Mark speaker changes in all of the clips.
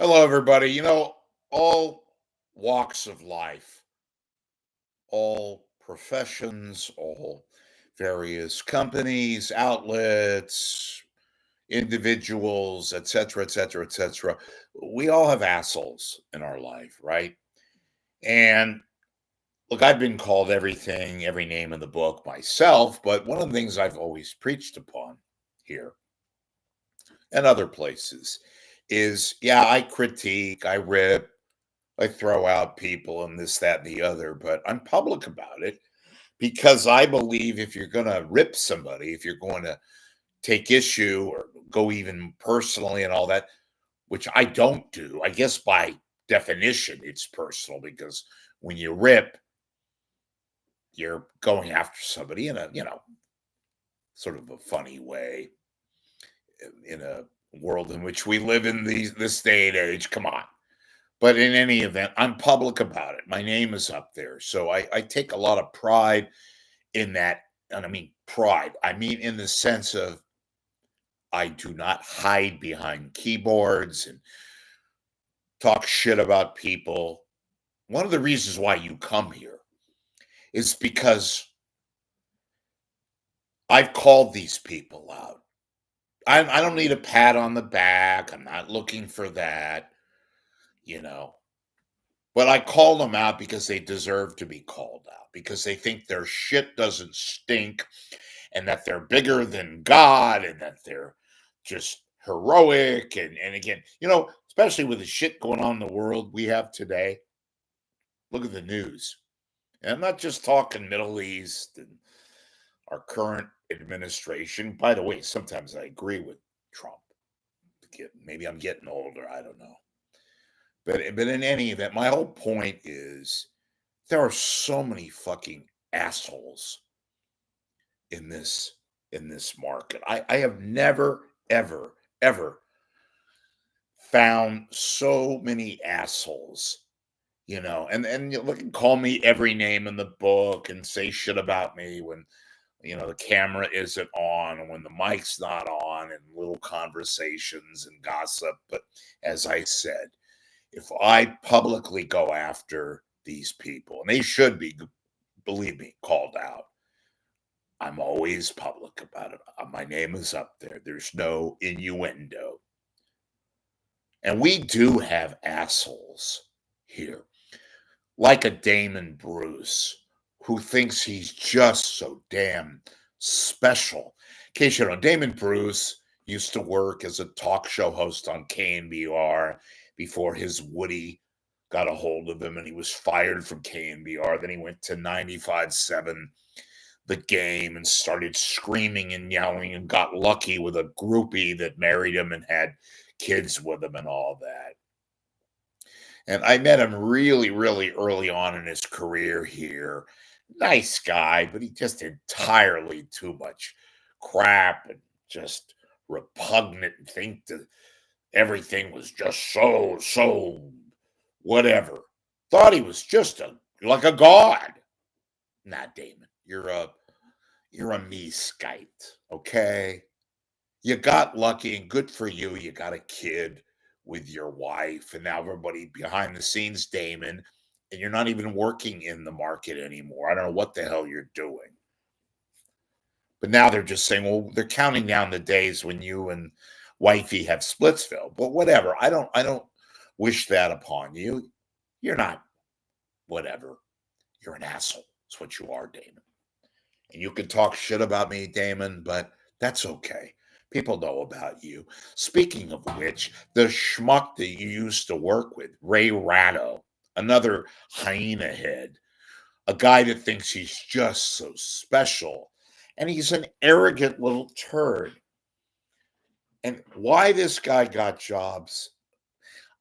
Speaker 1: Hello, everybody. All walks of life, all professions, all various companies, outlets, individuals, etc., etc., etc. We all have assholes in our life, right? And look, I've been called everything, every name in the book myself, but one of the things I've always preached upon here and other places is yeah, I critique, I rip, I throw out people and this, that, and the other, but I'm public about it because I believe if you're going to rip somebody, if you're going to take issue or go even personally and all that, which I don't do, I guess by definition, it's personal because when you rip, you're going after somebody in a, sort of a funny way in a world in which we live in this day and age. Come on. But in any event, I'm public about it. My name is up there. So I take a lot of pride in that. And I mean, pride, I mean, in the sense of I do not hide behind keyboards and talk shit about people. One of the reasons why you come here is because I've called these people out. I don't need a pat on the back. I'm not looking for that, you know. But I call them out because they deserve to be called out, because they think their shit doesn't stink and that they're bigger than God and that they're just heroic. And again, especially with the shit going on in the world we have today, look at the news. And I'm not just talking Middle East and our current administration. By the way, sometimes I agree with Trump. Maybe I'm getting older. I don't know. But in any event, my whole point is there are so many fucking assholes in this market. I have never, ever, ever found so many assholes, and you look and call me every name in the book and say shit about me when the camera isn't on and when the mic's not on, and little conversations and gossip. But as I said, if I publicly go after these people, and they should be, believe me, called out, I'm always public about it. My name is up there. There's no innuendo. And we do have assholes here, like a Damon Bruce, who thinks he's just so damn special. In case you know, Damon Bruce used to work as a talk show host on KNBR before his Woody got a hold of him and he was fired from KNBR. Then he went to 95.7 The Game and started screaming and yelling and got lucky with a groupie that married him and had kids with him and all that. And I met him really, really early on in his career here. Nice guy, but he just entirely too much crap and just repugnant and think that everything was just so whatever. Thought he was just like a god. Not Damon. You're a me skite, okay? You got lucky and good for you. You got a kid with your wife, and now everybody behind the scenes, Damon, and you're not even working in the market anymore. I don't know what the hell you're doing. But now they're just saying, well, they're counting down the days when you and wifey have Splitsville. But whatever. I don't wish that upon you. You're not whatever. You're an asshole. That's what you are, Damon. And you can talk shit about me, Damon, but that's okay. People know about you. Speaking of which, the schmuck that you used to work with, Ray Ratto, another hyena head, a guy that thinks he's just so special, and he's an arrogant little turd. And why this guy got jobs,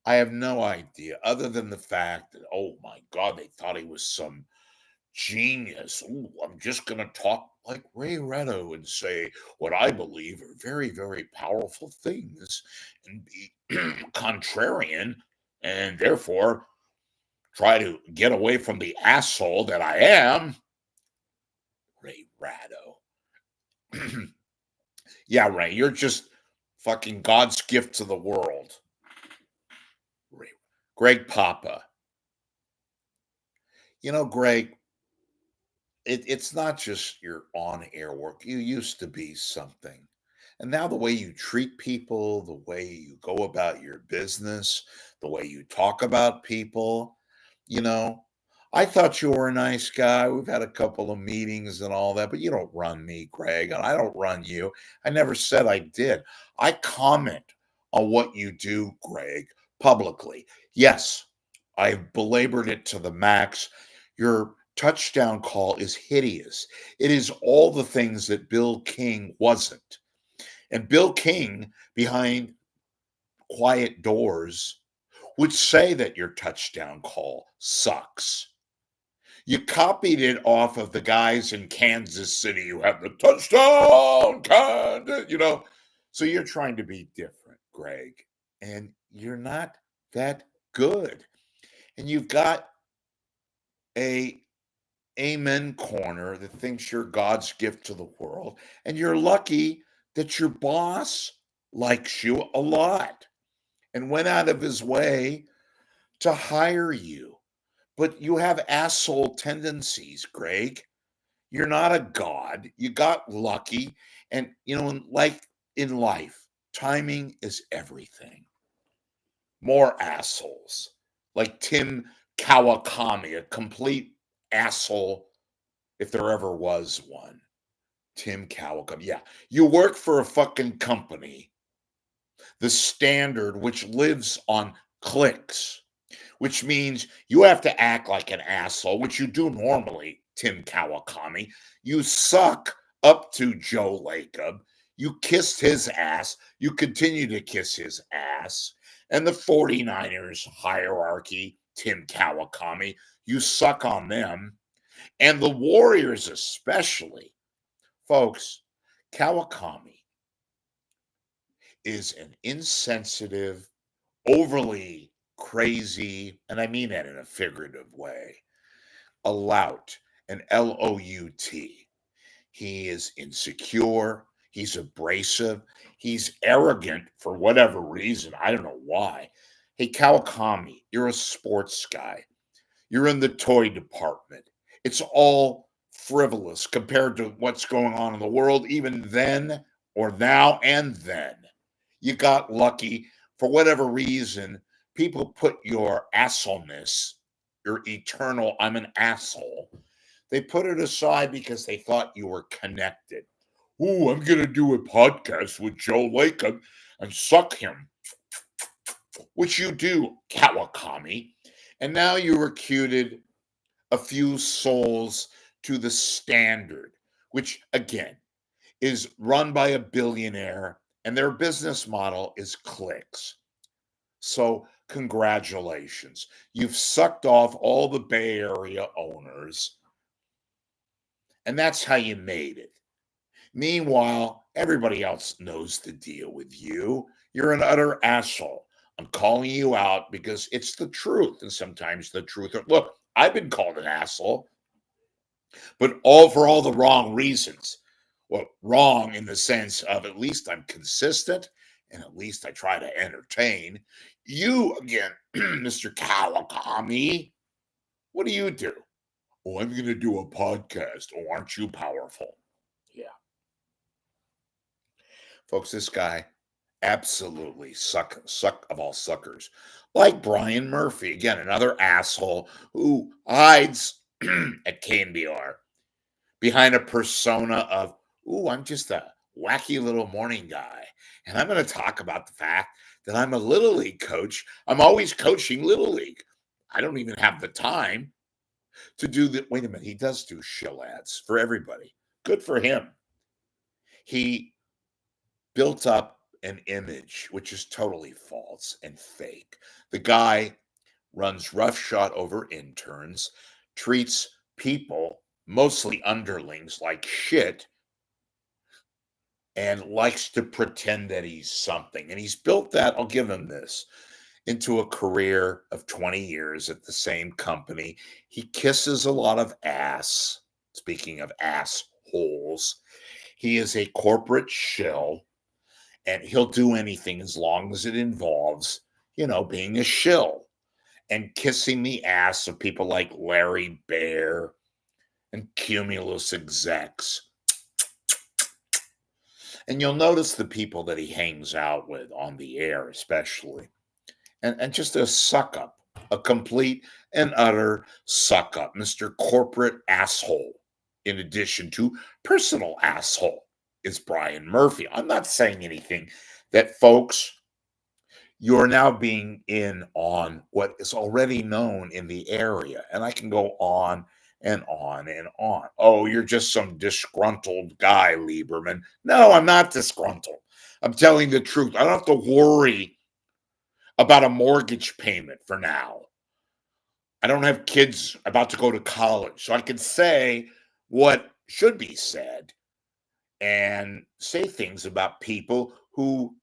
Speaker 1: I have no idea, other than the fact that, oh my God, they thought he was some genius. Ooh, I'm just going to talk like Ray Retto and say what I believe are very, very powerful things and be contrarian and therefore try to get away from the asshole that I am. Ray Ratto. Yeah, Ray, you're just fucking God's gift to the world. Greg Papa. Greg, it's not just your on-air work. You used to be something. And now the way you treat people, the way you go about your business, the way you talk about people, you know, I thought you were a nice guy. We've had a couple of meetings and all that, but you don't run me, Greg, and I don't run you. I never said I did. I comment on what you do, Greg, publicly. Yes, I've belabored it to the max. Your touchdown call is hideous. It is all the things that Bill King wasn't. And Bill King, behind quiet doors, would say that your touchdown call sucks. You copied it off of the guys in Kansas City who have the touchdown, Kansas. So you're trying to be different, Greg, and you're not that good. And you've got a amen corner that thinks you're God's gift to the world, and you're lucky that your boss likes you a lot and went out of his way to hire you. But you have asshole tendencies, Greg. You're not a god. You got lucky. And, like in life, timing is everything. More assholes like Tim Kawakami, a complete asshole if there ever was one. Tim Kawakami. Yeah. You work for a fucking company, The Standard, which lives on clicks, which means you have to act like an asshole, which you do normally, Tim Kawakami. You suck up to Joe Lacob. You kissed his ass. You continue to kiss his ass. And the 49ers hierarchy, Tim Kawakami, you suck on them. And the Warriors especially. Folks, Kawakami is an insensitive, overly crazy, and I mean that in a figurative way, a lout, an Lout. He is insecure. He's abrasive. He's arrogant for whatever reason. I don't know why. Hey, Kawakami, you're a sports guy. You're in the toy department. It's all frivolous compared to what's going on in the world, even then or now and then. You got lucky for whatever reason. People put your assholeness, your eternal, I'm an asshole, they put it aside because they thought you were connected. Oh, I'm going to do a podcast with Joe Lacob and suck him, which you do, Kawakami. And now you recruited a few souls to The Standard, which again is run by a billionaire, and their business model is clicks. So, congratulations. You've sucked off all the Bay Area owners, and that's how you made it. Meanwhile, everybody else knows the deal with you. You're an utter asshole. I'm calling you out because it's the truth, and sometimes the truth. Look, I've been called an asshole, but all for all the wrong reasons. Well, wrong in the sense of at least I'm consistent and at least I try to entertain. You, again, Mr. Kawakami, what do you do? Oh, I'm going to do a podcast. Oh, aren't you powerful? Yeah. Folks, this guy absolutely suck of all suckers. Like Brian Murphy, again, another asshole who hides at KNBR behind a persona of, ooh, I'm just a wacky little morning guy. And I'm going to talk about the fact that I'm a Little League coach. I'm always coaching Little League. I don't even have the time to do that. Wait a minute. He does do shill ads for everybody. Good for him. He built up an image which is totally false and fake. The guy runs roughshod over interns, treats people, mostly underlings, like shit, and likes to pretend that he's something. And he's built that, I'll give him this, into a career of 20 years at the same company. He kisses a lot of ass. Speaking of assholes, he is a corporate shill, and he'll do anything as long as it involves being a shill and kissing the ass of people like Larry Bear and Cumulus execs. And you'll notice the people that he hangs out with on the air, especially. And just a suck up, a complete and utter suck up, Mr. Corporate Asshole, in addition to personal asshole, is Brian Murphy. I'm not saying anything that, folks, you're now being in on what is already known in the area. And I can go on and on and on. Oh, you're just some disgruntled guy, Lieberman. No, I'm not disgruntled. I'm telling the truth. I don't have to worry about a mortgage payment for now. I don't have kids about to go to college. So I can say what should be said and say things about people who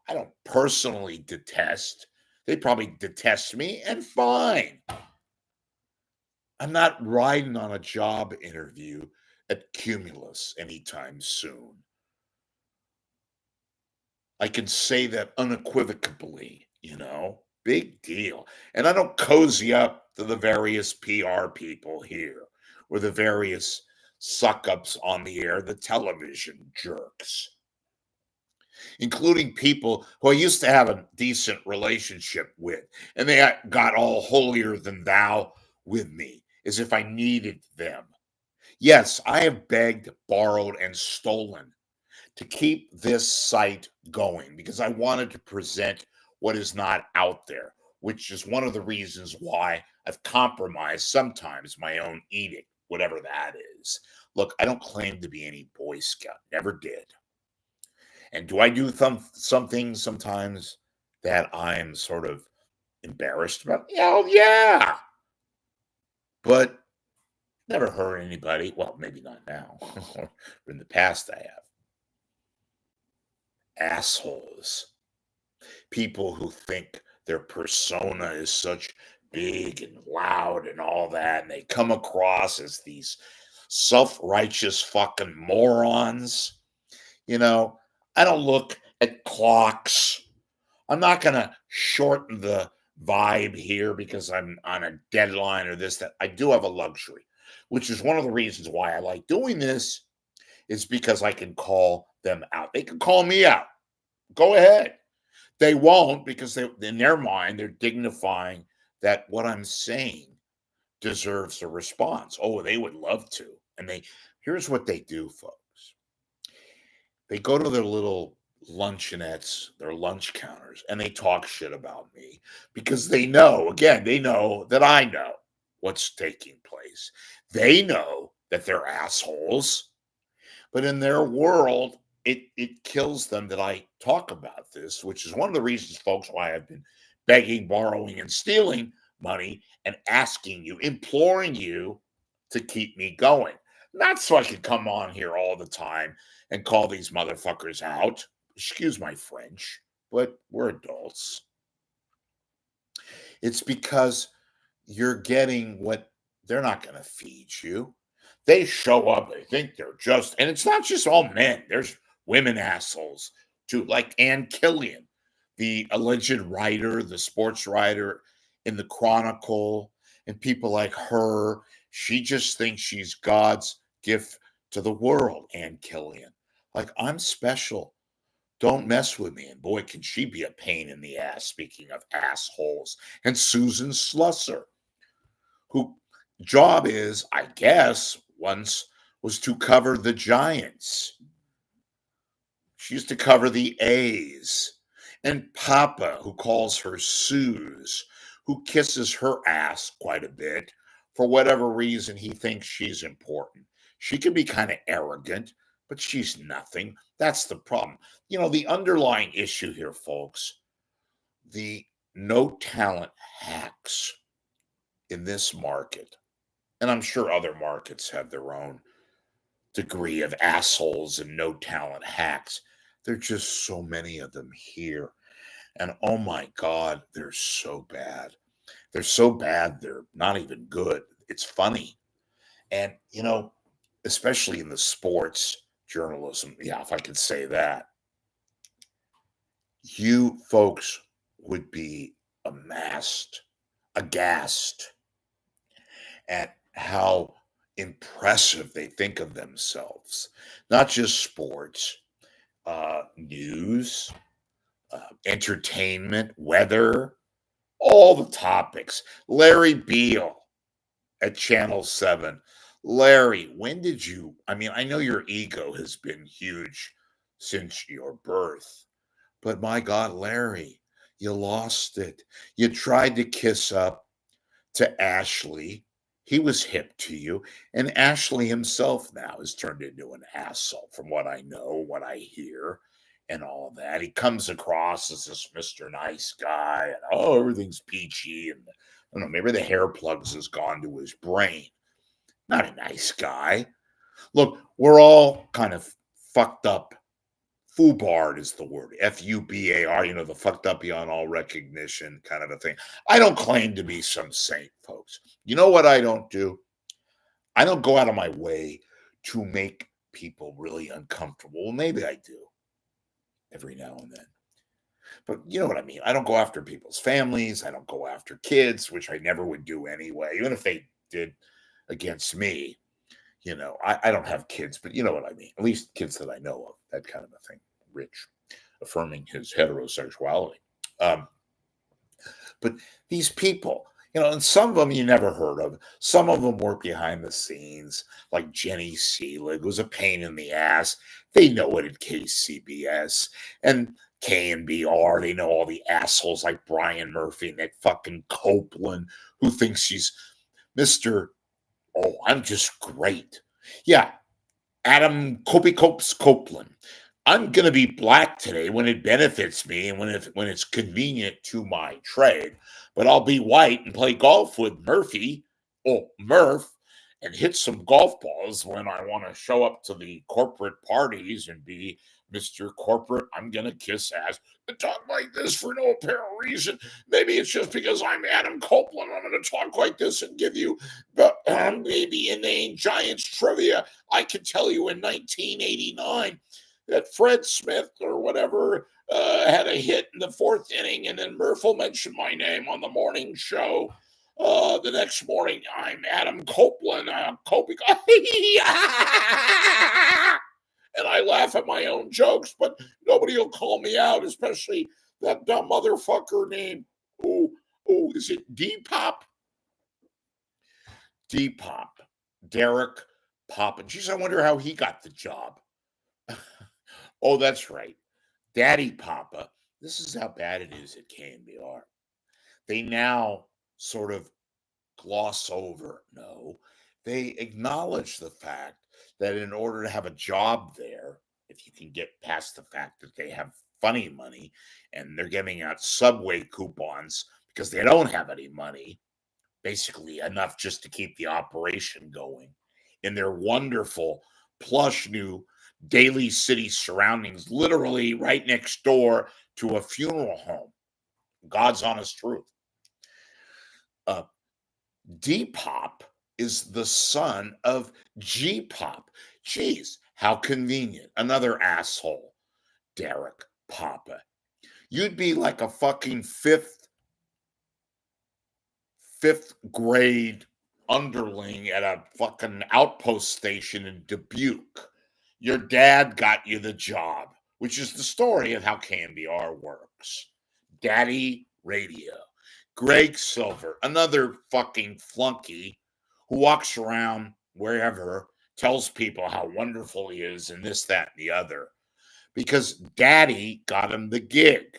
Speaker 1: I don't personally detest. They probably detest me, and fine. I'm not riding on a job interview at Cumulus anytime soon. I can say that unequivocally, big deal. And I don't cozy up to the various PR people here or the various suck ups on the air, the television jerks, including people who I used to have a decent relationship with, and they got all holier than thou with me as if I needed them. Yes, I have begged, borrowed, and stolen to keep this site going because I wanted to present what is not out there, which is one of the reasons why I've compromised sometimes my own edict, whatever that is. Look, I don't claim to be any Boy Scout, never did. And do I do some things sometimes that I'm sort of embarrassed about? Yeah. But never hurt anybody. Well, maybe not now. In the past, I have. Assholes. People who think their persona is such big and loud and all that, and they come across as these self-righteous fucking morons. I don't look at clocks. I'm not going to shorten the vibe here because I'm on a deadline or this, that. I do have a luxury, which is one of the reasons why I like doing this, is because I can call them out. They can call me out. Go ahead. They won't because in their mind, they're dignifying that what I'm saying deserves a response. Oh, they would love to. And here's what they do, folks. They go to their little luncheonettes, their lunch counters, and they talk shit about me because they know that I know what's taking place. They know that they're assholes, but in their world, it kills them that I talk about this, which is one of the reasons, folks, why I've been begging, borrowing, and stealing money and asking you, imploring you to keep me going. Not so I could come on here all the time and call these motherfuckers out. Excuse my French, but we're adults. It's because you're getting what they're not going to feed you. They show up, they think they're just, and it's not just all men. There's women assholes too, like Ann Killian, the alleged writer, the sports writer in the Chronicle, and people like her. She just thinks she's God's gift to the world, Ann Killian. Like, I'm special. Don't mess with me. And boy, can she be a pain in the ass, speaking of assholes. And Susan Slusser, who job is, I guess, once was to cover the Giants. She used to cover the A's. And Papa, who calls her Suze, who kisses her ass quite a bit for whatever reason he thinks she's important. She can be kind of arrogant, but she's nothing. That's the problem. The underlying issue here, folks, the no talent hacks in this market, and I'm sure other markets have their own degree of assholes and no talent hacks. There are just so many of them here. And oh my God, they're so bad. They're so bad, they're not even good. It's funny. And, especially in the sports journalism, yeah, if I could say that, you folks would be aghast at how impressive they think of themselves. Not just sports, news, entertainment, weather, all the topics. Larry Beale at Channel 7. Larry, when did you? I mean, I know your ego has been huge since your birth, but my God, Larry, you lost it. You tried to kiss up to Ashley. He was hip to you. And Ashley himself now has turned into an asshole, from what I know, what I hear, and all that. He comes across as this Mr. Nice Guy, and oh, everything's peachy. And I don't know, maybe the hair plugs has gone to his brain. Not a nice guy. Look, we're all kind of fucked up. Foobarred is the word. Fubar, the fucked up beyond all recognition kind of a thing. I don't claim to be some saint, folks. You know what I don't do? I don't go out of my way to make people really uncomfortable. Well, maybe I do every now and then. But you know what I mean? I don't go after people's families. I don't go after kids, which I never would do anyway, even if they did against me. I don't have kids, but you know what I mean. At least kids that I know of, that kind of a thing. Rich, affirming his heterosexuality. But these people, and some of them you never heard of. Some of them work behind the scenes, like Jenny Seelig was a pain in the ass. They know it at KCBS and KNBR. They know all the assholes like Brian Murphy and that fucking Copeland who thinks she's Mr. Oh, I'm just great. Yeah, Adam Copes Copeland. I'm going to be black today when it benefits me and when it's convenient to my trade, but I'll be white and play golf with Murph, and hit some golf balls when I want to show up to the corporate parties and be Mr. Corporate. I'm going to kiss ass and talk like this for no apparent reason. Maybe it's just because I'm Adam Copeland. I'm going to talk like this and give you maybe inane Giants trivia. I can tell you in 1989 that Fred Smith or whatever had a hit in the fourth inning, and then Murph will mention my name on the morning show. The next morning, I'm Adam Copeland. And I laugh at my own jokes, but nobody will call me out, especially that dumb motherfucker named, is it D-Pop? D-Pop. Derek Papa. Geez, I wonder how he got the job. Oh, that's right. Daddy Papa. This is how bad it is at KNBR. They now sort of gloss over. No, they acknowledge the fact that in order to have a job there, if you can get past the fact that they have funny money and they're giving out Subway coupons because they don't have any money, basically enough just to keep the operation going in their wonderful, plush new Daly City surroundings, literally right next door to a funeral home. God's honest truth. D-Pop is the son of G-Pop. Geez, how convenient. Another asshole, Derek Papa. You'd be like a fucking fifth grade underling at a fucking outpost station in Dubuque. Your dad got you the job, which is the story of how KNBR works. Daddy Radio. Greg Silver, another fucking flunky who walks around wherever, tells people how wonderful he is and this, that, and the other. Because Daddy got him the gig.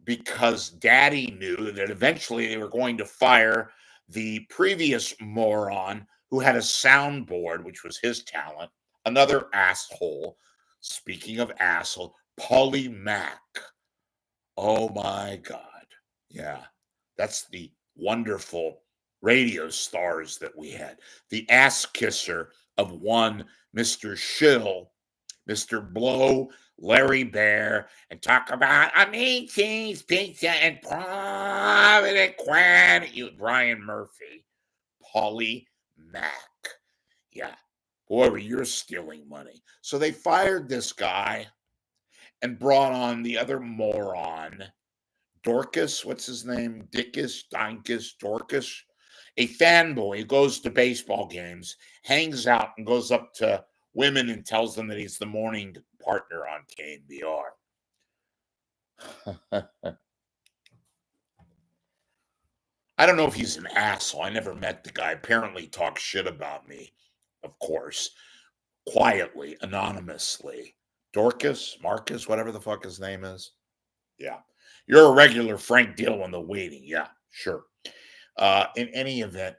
Speaker 1: Because Daddy knew that eventually they were going to fire the previous moron who had a soundboard, which was his talent. Another asshole. Speaking of asshole, Paulie Mack. Oh my God. Yeah. That's the wonderful radio stars that we had. The ass kisser of one Mr. Shill, Mr. Blow, Larry Bear, and talk about amazing pizza and provident quantity. Brian Murphy, Paulie Mack. Yeah. Boy, you're stealing money. So they fired this guy and brought on the other moron, Dorcas, what's his name? Dorcas, a fanboy who goes to baseball games, hangs out, and goes up to women and tells them that he's the morning partner on KNBR. I don't know if he's an asshole. I never met the guy. Apparently, he talks shit about me, of course, quietly, anonymously. Dorcas, Marcus, whatever the fuck his name is. Yeah. You're a regular Frank Deal on the waiting. Yeah, sure. In any event,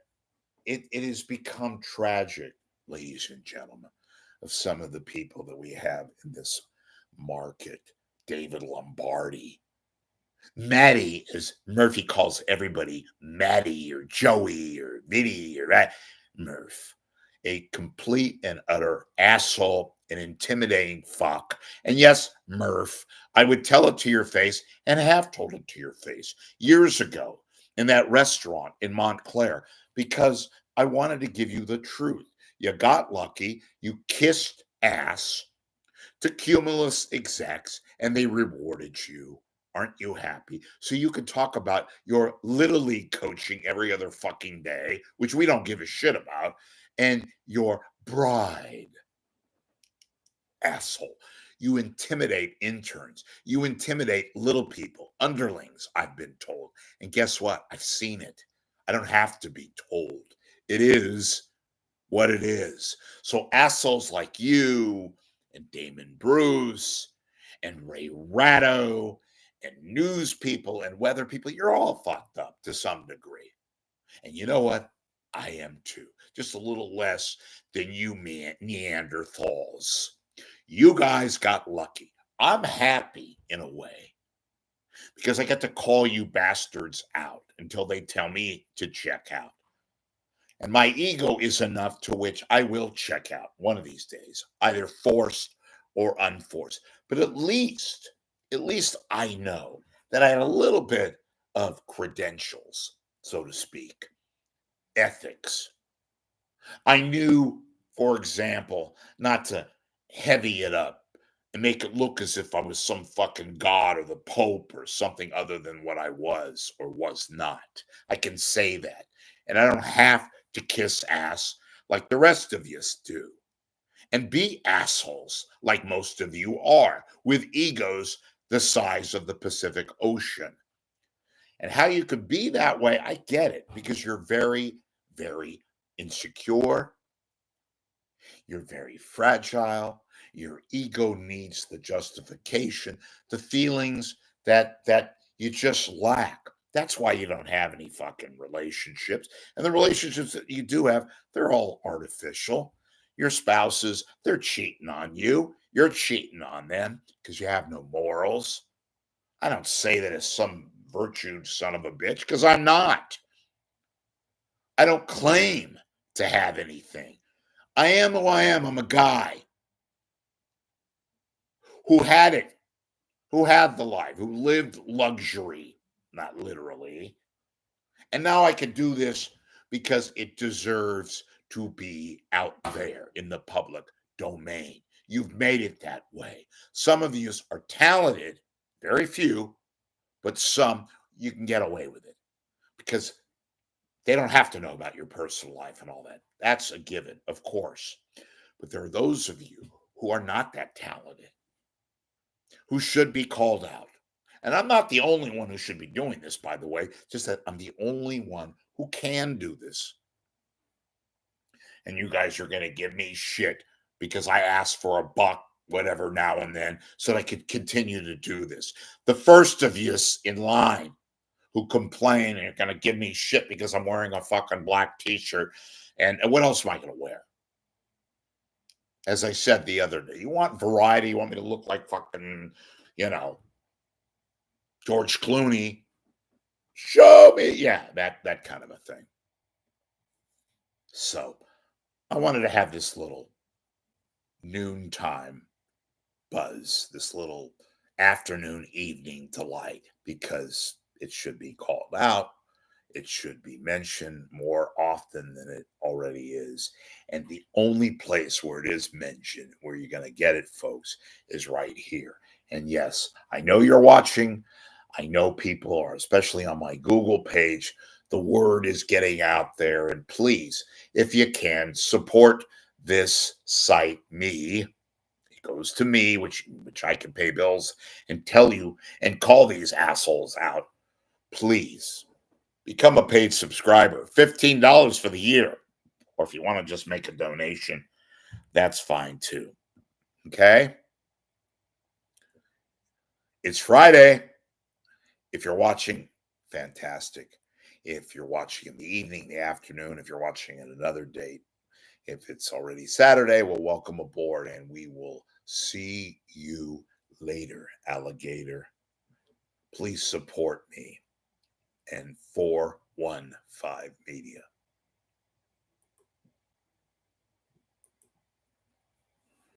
Speaker 1: it has become tragic, ladies and gentlemen, of some of the people that we have in this market. David Lombardi. Maddie, as Murphy calls everybody, Maddie or Joey or Vinny or that. Murph, a complete and utter asshole, an intimidating fuck. And yes, Murph, I would tell it to your face and have told it to your face years ago in that restaurant in Montclair because I wanted to give you the truth. You got lucky, you kissed ass to Cumulus execs, and they rewarded you. Aren't you happy? So you can talk about your little league coaching every other fucking day, which we don't give a shit about, and your bride. Asshole. You intimidate interns. You intimidate little people, underlings, I've been told. And guess what? I've seen it. I don't have to be told. It is what it is. So assholes like you and Damon Bruce and Ray Ratto and news people and weather people, you're all fucked up to some degree. And you know what? I am too. Just a little less than you Neanderthals. You guys got lucky. I'm happy in a way because I get to call you bastards out until they tell me to check out. And my ego is enough to which I will check out one of these days, either forced or unforced. But at least I know that I had a little bit of credentials, so to speak, ethics. I knew, for example, not to heavy it up and make it look as if I was some fucking god or the Pope or something other than what I was or was not. I can say that. And I don't have to kiss ass like the rest of you do. And be assholes like most of you are, with egos the size of the Pacific Ocean. And how you could be that way, I get it, because you're very, very insecure. You're very fragile. Your ego needs the justification, the feelings that you just lack. That's why you don't have any fucking relationships. And the relationships that you do have, they're all artificial. Your spouses, they're cheating on you. You're cheating on them because you have no morals. I don't say that as some virtued son of a bitch because I'm not. I don't claim to have anything. I am who I am. I'm a guy who had it, who had the life, who lived luxury, not literally. And now I can do this because it deserves to be out there in the public domain. You've made it that way. Some of you are talented, very few, but some you can get away with it because they don't have to know about your personal life and all that. That's a given, of course. But there are those of you who are not that talented, who should be called out. And I'm not the only one who should be doing this, by the way, just that I'm the only one who can do this. And you guys are going to give me shit because I asked for a buck, whatever, now and then, so that I could continue to do this. The first of you in line who complain and are going to give me shit because I'm wearing a fucking black t-shirt. And what else am I going to wear? As I said the other day, you want variety? You want me to look like fucking, George Clooney? Show me. Yeah, that kind of a thing. So I wanted to have this little noontime buzz, this little afternoon, evening delight, because it should be called out. It should be mentioned more often than it already is. And the only place where it is mentioned, where you're going to get it, folks, is right here. And yes, I know you're watching. I know people are, especially on my Google page, the word is getting out there. And please, if you can, support this site, me. It goes to me, which I can pay bills and tell you and call these assholes out. Please become a paid subscriber. $15 for the year. Or if you want to just make a donation, that's fine too. Okay? It's Friday. If you're watching, fantastic. If you're watching in the evening, the afternoon, if you're watching at another date, if it's already Saturday, well, welcome aboard and we will see you later, alligator. Please support me and 415 Media.